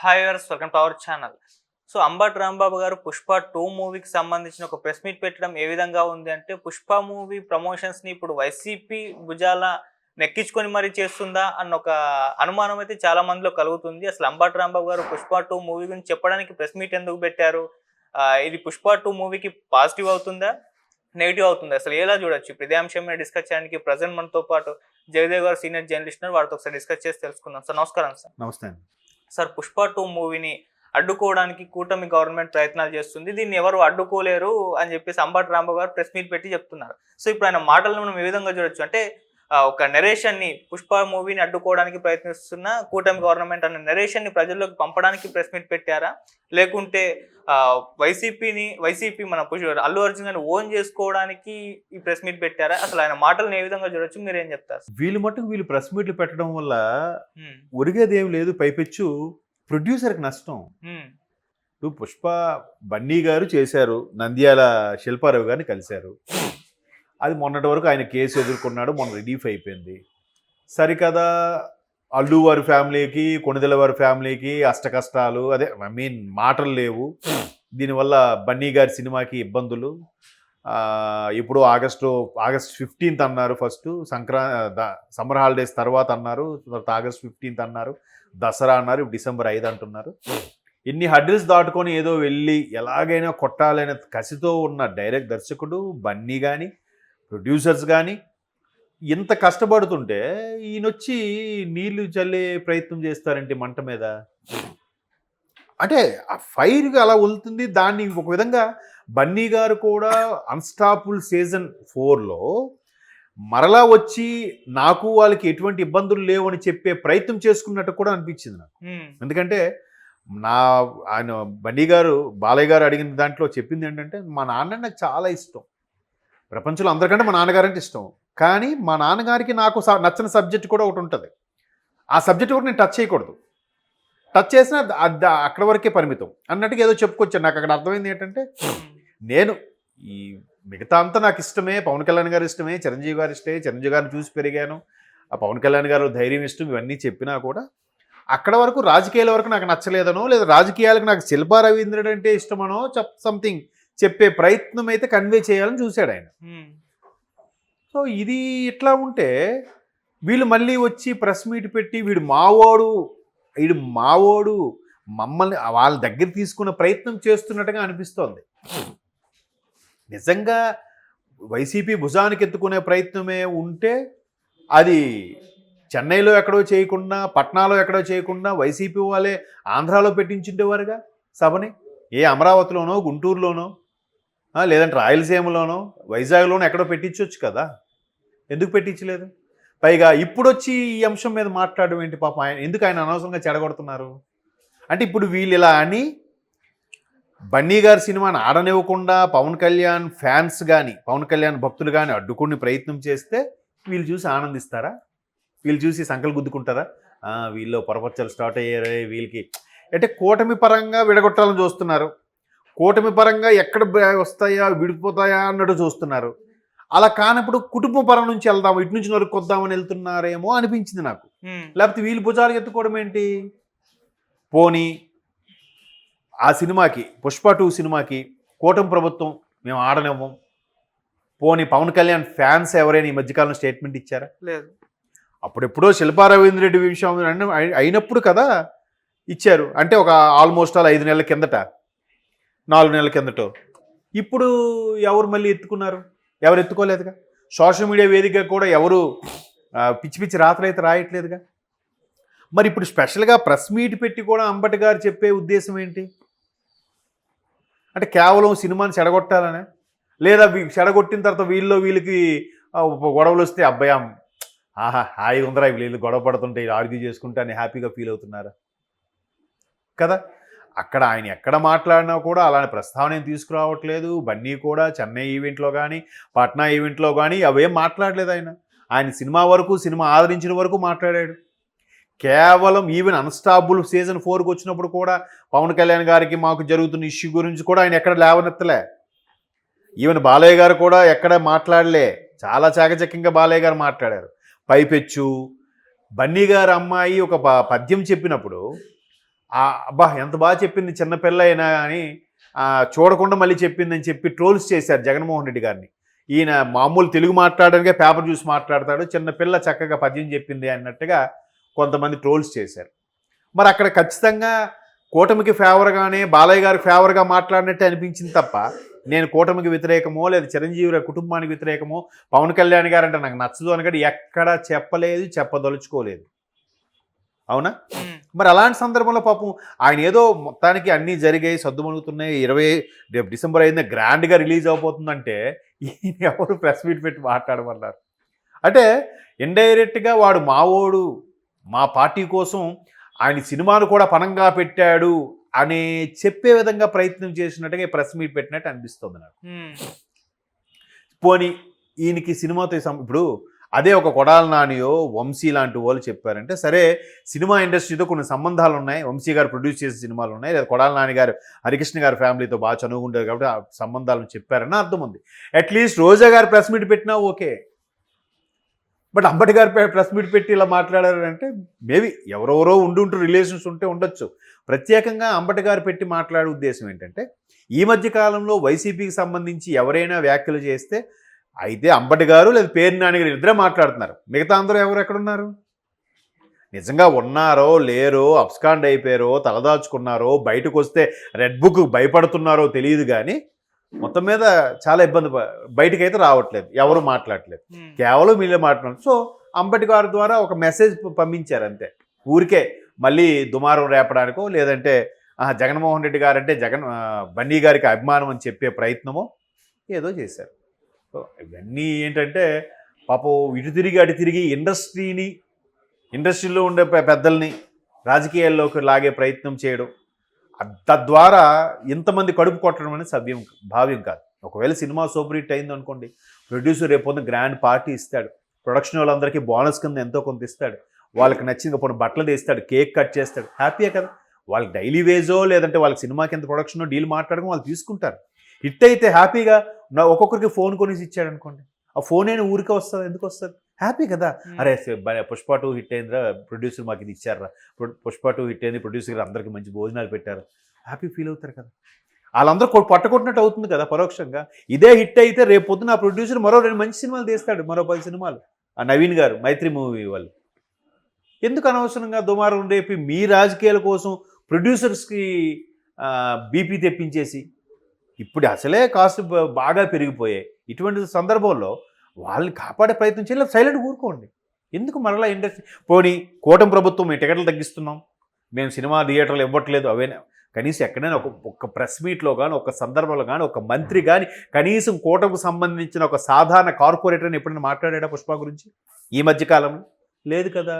Hi viewers, welcome to our channel. So Ambati Rambabu గారు 'పుష్ప 2' మూవీకి సంబంధించిన ఒక ప్రెస్ మీట్ పెట్టడం ఏ విధంగా ఉంది అంటే, 'పుష్ప' మూవీ ప్రమోషన్స్‌ని ఇప్పుడు వైసీపీ భుజాల నెక్కించుకొని మరీ చేస్తుందా అన్న ఒక అనుమానం అయితే చాలా మందిలో కలుగుతుంది. అసలు అంబటి రాంబాబు గారు 'పుష్ప 2' మూవీ గురించి చెప్పడానికి ప్రెస్ మీట్ ఎందుకు పెట్టారు? ఇది 'పుష్ప 2' మూవీకి పాజిటివ్ అవుతుందా? నెగెటివ్ అవుతుందా? అసలు ఎలా చూడొచ్చు? ఇప్పుడు ఇదే అంశం మీద డిస్కస్ చేయడానికి ప్రెజెంట్ మనతో పాటు జయదేవ్ గారు సీనియర్ జర్నలిస్ట్ ఉన్నారు. వారితో ఒకసారి డిస్కస్ చేసి తెలుసుకుందాం. సార్ నమస్కారం సార్. నమస్తే అండి. సార్ 'పుష్ప 2' మూవీని అడ్డుకోవడానికి కూటమి గవర్నమెంట్ ప్రయత్నాలు చేస్తుంది. దీన్ని ఎవరు అడ్డుకోలేరు అని చెప్పేసి అంబటి రాంబాబు గారు ప్రెస్ మీట్ పెట్టి చెప్తున్నారు. సో ఇప్పుడు ఆయన మాటలను మనం ఏ విధంగా చూడొచ్చు అంటే, ఒక నెరేషన్ని 'పుష్ప' మూవీని అడ్డుకోవడానికి ప్రయత్నిస్తున్న కూటమి గవర్నమెంట్ అన్న నెరేషన్ని ప్రజల్లోకి పంపడానికి ప్రెస్ మీట్ పెట్టారా? లేకుంటే వైసీపీ మన అల్లు అర్జున్ గారిని ఓన్ చేసుకోవడానికి ఈ ప్రెస్ మీట్ పెట్టారా? అసలు ఆయన మాటలను ఏ విధంగా చూడొచ్చు, మీరు ఏం చెప్తారు? వీళ్ళు ప్రెస్ మీట్లు పెట్టడం వల్ల ఒరిగేది ఏం లేదు. పైపెచ్చు ప్రొడ్యూసర్కి నష్టం. ఇప్పుడు 'పుష్ప' బన్నీ గారు చేశారు, నంద్యాల శిల్పారావు గారిని కలిశారు. అది మొన్నటి వరకు ఆయన కేసు ఎదుర్కొన్నాడు, మొన్న రిలీఫ్ అయిపోయింది. సరికదా అల్లు వారి ఫ్యామిలీకి, కొణిదెల వారి ఫ్యామిలీకి అష్టకష్టాలు, మాటలు లేవు. దీనివల్ల బన్నీ గారి సినిమాకి ఇబ్బందులు. ఇప్పుడు ఆగస్ట్ 15th అన్నారు, ఫస్ట్ సమ్మర్ హాలిడేస్ తర్వాత అన్నారు, తర్వాత ఆగస్ట్ 15th అన్నారు, దసరా అన్నారు, డిసెంబర్ 5 అంటున్నారు. ఇన్ని హడ్డిల్స్ దాటుకొని ఏదో వెళ్ళి ఎలాగైనా కొట్టాలనే కసితో ఉన్న దర్శకుడు బన్నీ కానీ, ప్రొడ్యూసర్స్ కానీ ఇంత కష్టపడుతుంటే ఈయనొచ్చి నీళ్లు చల్లే ప్రయత్నం చేస్తారంటే మంట మీద. అంటే ఆ ఫైర్గా అలా వెళ్తుంది. దాన్ని ఒక విధంగా బన్నీ గారు కూడా అన్స్టాపుల్ సీజన్ 4లో మరలా వచ్చి నాకు వాళ్ళకి ఎటువంటి ఇబ్బందులు లేవు అని చెప్పే ప్రయత్నం చేసుకున్నట్టు కూడా అనిపించింది నాకు. ఎందుకంటే ఆయన బన్నీ గారు, బాలయ్య గారు అడిగిన దాంట్లో చెప్పింది ఏంటంటే, మా నాన్న నాకు చాలా ఇష్టం, ప్రపంచంలో అందరికంటే మా నాన్నగారంటే ఇష్టం, కానీ మా నాన్నగారికి నాకు నచ్చిన సబ్జెక్ట్ కూడా ఒకటి ఉంటుంది. ఆ సబ్జెక్ట్ కూడా నేను టచ్ చేయకూడదు, టచ్ చేసినా అక్కడ వరకే పరిమితం అన్నట్టుగా ఏదో చెప్పుకొచ్చాను. నాకు అక్కడ అర్థమైంది ఏంటంటే, నేను ఈ మిగతా అంతా నాకు ఇష్టమే, పవన్ కళ్యాణ్ గారు ఇష్టమే, చిరంజీవి గారు ఇష్టమే, చిరంజీవి గారిని చూసి పెరిగాను, ఆ పవన్ కళ్యాణ్ గారు ధైర్యం ఇష్టం, ఇవన్నీ చెప్పినా కూడా అక్కడ వరకు రాజకీయాల వరకు నాకు నచ్చలేదనో, లేదా రాజకీయాలకు నాకు శిల్పా రవీంద్రుడు అంటే ఇష్టమనో సంథింగ్ చెప్పే ప్రయత్నం అయితే కన్వే చేయాలని చూశాడు ఆయన. సో ఇది ఇట్లా ఉంటే వీళ్ళు మళ్ళీ వచ్చి ప్రెస్ మీట్ పెట్టి వీడు మావోడు మమ్మల్ని వాళ్ళ దగ్గర తీసుకున్న ప్రయత్నం చేస్తున్నట్టుగా అనిపిస్తోంది. నిజంగా వైసీపీ భుజానికి ఎత్తుకునే ప్రయత్నమే ఉంటే అది చెన్నైలో ఎక్కడో చేయకుండా, పట్నాలో ఎక్కడో చేయకుండా వైసీపీ వాళ్ళే ఆంధ్రాలో పెట్టించుండేవారుగా సభని. ఏ అమరావతిలోనో, గుంటూరులోనో, లేదంటే రాయలసీమలోనో, వైజాగ్లోనో ఎక్కడో పెట్టించవచ్చు కదా, ఎందుకు పెట్టించలేదు? పైగా ఇప్పుడు వచ్చి ఈ అంశం మీద మాట్లాడడం ఏంటి? పాపం ఎందుకు ఆయన అనవసరంగా చెడగొడుతున్నారు? అంటే ఇప్పుడు వీళ్ళు ఇలా అని బన్నీ గారి సినిమాని ఆడనివ్వకుండా పవన్ కళ్యాణ్ ఫ్యాన్స్ కానీ, పవన్ కళ్యాణ్ భక్తులు కానీ అడ్డుకునే ప్రయత్నం చేస్తే వీళ్ళు చూసి ఆనందిస్తారా? వీళ్ళు చూసి సంకలు గుద్దుకుంటారా? వీళ్ళు పొరపచ్చలు స్టార్ట్ అయ్యారే వీళ్ళకి అంటే కూటమి పరంగా విడగొట్టాలని చూస్తున్నారు. కూటమి పరంగా ఎక్కడ వస్తాయా, విడిపోతాయా అన్నట్టు చూస్తున్నారు. అలా కానప్పుడు కుటుంబ పరం నుంచి వెళ్దాం, ఇటు నుంచి నరుక్కొద్దామని వెళ్తున్నారేమో అనిపించింది నాకు. లేకపోతే వీళ్ళు భుజాలు ఎత్తుకోవడం ఏంటి? పోనీ ఆ సినిమాకి, 'పుష్ప 2' సినిమాకి కూటమి ప్రభుత్వం మేము ఆడనివ్వం, పోనీ పవన్ కళ్యాణ్ ఫ్యాన్స్ ఎవరైనా ఈ మధ్యకాలంలో స్టేట్మెంట్ ఇచ్చారా? లేదు. అప్పుడెప్పుడో శిల్పా రవీంద్రెడ్డి విషయం అయినప్పుడు కదా ఇచ్చారు. అంటే ఒక ఆల్మోస్ట్ 5 నెలల కిందట, 4 నెలల కిందటో. ఇప్పుడు ఎవరు మళ్ళీ ఎత్తుకున్నారు? ఎవరు ఎత్తుకోలేదుగా. సోషల్ మీడియా వేదికగా కూడా ఎవరు పిచ్చి పిచ్చి రాత్రైతే రాయట్లేదుగా. మరి ఇప్పుడు స్పెషల్గా ప్రెస్ మీట్ పెట్టి కూడా అంబటి గారు చెప్పే ఉద్దేశం ఏంటి? అంటే కేవలం సినిమాని చెడగొట్టాలనే, లేదా చెడగొట్టిన తర్వాత వీళ్ళకి గొడవలు వస్తే అబ్బాయి హాయిగా ఉందరా వీళ్ళు గొడవ పడుతుంటే ఆర్గ్యూ చేసుకుంటే అని హ్యాపీగా ఫీల్ అవుతున్నారా కదా? అక్కడ ఆయన ఎక్కడ మాట్లాడినా కూడా అలానే ప్రస్తావన ఏం తీసుకురావట్లేదు. బన్నీ కూడా చెన్నై ఈవెంట్లో కానీ, పట్నా ఈవెంట్లో కానీ అవేం మాట్లాడలేదు. ఆయన సినిమా ఆదరించిన వరకు మాట్లాడాడు. కేవలం ఈవెన్ అన్స్టాపుల్ సీజన్ 4కి వచ్చినప్పుడు కూడా పవన్ కళ్యాణ్ గారికి మాకు జరుగుతున్న ఇష్యూ గురించి కూడా ఆయన ఎక్కడ లేవనెత్తలే. ఈవెన్ బాలయ్య గారు కూడా ఎక్కడ మాట్లాడలే. చాలా చాకచక్యంగా బాలయ్య గారు మాట్లాడారు. పైపెచ్చు బన్నీ గారు అమ్మాయి ఒక పద్యం చెప్పినప్పుడు అబ్బా ఎంత బాగా చెప్పింది చిన్నపిల్ల అయినా కానీ చూడకుండా మళ్ళీ చెప్పిందని చెప్పి ట్రోల్స్ చేశారు జగన్మోహన్ రెడ్డి గారిని. ఈయన మామూలు తెలుగు మాట్లాడడానికే పేపర్ చూసి మాట్లాడతాడు, చిన్నపిల్ల చక్కగా పద్యం చెప్పింది అన్నట్టుగా కొంతమంది ట్రోల్స్ చేశారు. మరి అక్కడ ఖచ్చితంగా కూటమికి ఫేవర్గానే బాలయ్య గారికి ఫేవర్గా మాట్లాడినట్టే అనిపించింది తప్ప నేను కూటమికి వ్యతిరేకమో లేదా చిరంజీవి కుటుంబానికి వ్యతిరేకమో పవన్ కళ్యాణ్ గారు అంటే నాకు నచ్చదు అనగానే ఎక్కడా చెప్పలేదు, చెప్పదలుచుకోలేదు. అవునా? మరి అలాంటి సందర్భంలో పాపం ఆయన ఏదో మొత్తానికి అన్నీ జరిగాయి, సర్దుమణుగుతున్నాయి, 20 డిసెంబర్ అయింది, గ్రాండ్గా రిలీజ్ అవబోతుందంటే ఈయన ఎవరు ప్రెస్ మీట్ పెట్టి మాట్లాడమన్నారు? అంటే ఇండైరెక్ట్గా వాడు మావోడు, మా పార్టీ కోసం ఆయన సినిమాను కూడా పణంగా పెట్టాడు అని చెప్పే విధంగా ప్రయత్నం చేసినట్టుగా ప్రెస్ మీట్ పెట్టినట్టు అనిపిస్తుంది నాకు. పోనీ ఈయనకి సినిమాతో ఇప్పుడు అదే ఒక కొడాల నానియో వంశీ లాంటి వాళ్ళు చెప్పారంటే సరే, సినిమా ఇండస్ట్రీతో కొన్ని సంబంధాలు ఉన్నాయి, వంశీ గారు ప్రొడ్యూస్ చేసే సినిమాలు ఉన్నాయి, లేదా కొడాల నాని గారు హరికృష్ణ గారి ఫ్యామిలీతో బాగా చనువుకుంటారు కాబట్టి ఆ సంబంధాలను చెప్పారని అర్థం ఉంది. అట్లీస్ట్ రోజా గారు ప్రెస్ మీట్ పెట్టినా ఓకే. బట్ అంబటి గారు ప్రెస్ మీట్ పెట్టి ఇలా మాట్లాడారంటే మేబీ ఎవరెవరో ఉంటుంటారు, రిలేషన్స్ ఉంటే ఉండొచ్చు. ప్రత్యేకంగా అంబటి గారు పెట్టి మాట్లాడే ఉద్దేశం ఏంటంటే ఈ మధ్య కాలంలో వైసీపీకి సంబంధించి ఎవరైనా వ్యాఖ్యలు చేస్తే అయితే అంబటి గారు లేదా పేర్ని నాని గారు ఇద్దరే మాట్లాడుతున్నారు, మిగతా అందరూ ఎవరు ఎక్కడున్నారు? నిజంగా ఉన్నారో లేరో, అబ్స్కాండ్ అయిపోయారో, తలదాచుకున్నారో, బయటకు వస్తే రెడ్ బుక్ భయపడుతున్నారో తెలియదు కానీ మొత్తం మీద చాలా ఇబ్బంది, బయటకు అయితే రావట్లేదు, ఎవరు మాట్లాడలేదు, కేవలం వీళ్ళే మాట్లాడుతున్నారు. సో అంబటి గారి ద్వారా ఒక మెసేజ్ పంపించారు అంతే, ఊరికే మళ్ళీ దుమారం రేపడానికో లేదంటే జగన్మోహన్ రెడ్డి గారు అంటే బన్నీ గారికి అభిమానం అని చెప్పే ప్రయత్నమో ఏదో చేశారు. సో ఇవన్నీ ఏంటంటే పాపం ఇటు తిరిగి అటు తిరిగి ఇండస్ట్రీలో ఉండే పెద్దల్ని రాజకీయాల్లోకి లాగే ప్రయత్నం చేయడం, తద్వారా ఇంతమంది కడుపు కొట్టడం అనేది భావ్యం కాదు. ఒకవేళ సినిమా సూపర్ హిట్ అయింది అనుకోండి, ప్రొడ్యూసర్ రేపు గ్రాండ్ పార్టీ ఇస్తాడు, ప్రొడక్షన్ వాళ్ళందరికీ బోనస్ కింద ఎంతో కొంత ఇస్తాడు, వాళ్ళకి నచ్చిన కొన్ని బట్టలు తీస్తాడు, కేక్ కట్ చేస్తాడు, హ్యాపీయే కదా. వాళ్ళకి డైలీ వేజో లేదంటే వాళ్ళకి సినిమా కింద ప్రొడక్షన్ డీల్ మాట్లాడడం వాళ్ళు తీసుకుంటారు. హిట్ అయితే హ్యాపీగా ఒక్కొక్కరికి ఫోన్ కొనేసి ఇచ్చాడు అనుకోండి, ఆ ఫోన్ అయినా ఊరికే వస్తుంది, ఎందుకు వస్తుంది? హ్యాపీ కదా. అరే పుష్ప 2 హిట్ అయిందిరా, ప్రొడ్యూసర్ మాకు ఇది ఇచ్చారా, పుష్ప 2 హిట్ అయింది, ప్రొడ్యూసర్ అందరికీ మంచి భోజనాలు పెట్టారు, హ్యాపీ ఫీల్ అవుతారు కదా. వాళ్ళందరూ పట్టకొట్టినట్టు అవుతుంది కదా పరోక్షంగా. ఇదే హిట్ అయితే రేపు పొద్దున ఆ ప్రొడ్యూసర్ మరో 2 మంచి సినిమాలు తీస్తాడు, మరో 10 సినిమాలు. ఆ నవీన్ గారు మైత్రి మూవీ వాళ్ళు ఎందుకు అనవసరంగా దుమారం రేపి మీ రాజకీయాల కోసం ప్రొడ్యూసర్స్కి బీపీ తెప్పించేసి, ఇప్పుడు అసలే కాస్ట్ బాగా పెరిగిపోయాయి, ఇటువంటి సందర్భంలో వాళ్ళని కాపాడే ప్రయత్నం చేయలేదు, సైలెంట్ ఊరుకోండి. ఎందుకు మరలా ఇండస్ట్రీ పోనీ కూటమి ప్రభుత్వం మేము టికెట్లు తగ్గిస్తున్నాం, మేము సినిమా థియేటర్లు ఇవ్వట్లేదు, అవేనా కనీసం ఎక్కడైనా ఒక ప్రెస్ మీట్లో కానీ ఒక సందర్భంలో కానీ ఒక మంత్రి కానీ కనీసం కూటమికి సంబంధించిన ఒక సాధారణ కార్పొరేటర్ని ఎప్పుడైనా మాట్లాడాడా పుష్ప గురించి ఈ మధ్యకాలంలో? లేదు కదా.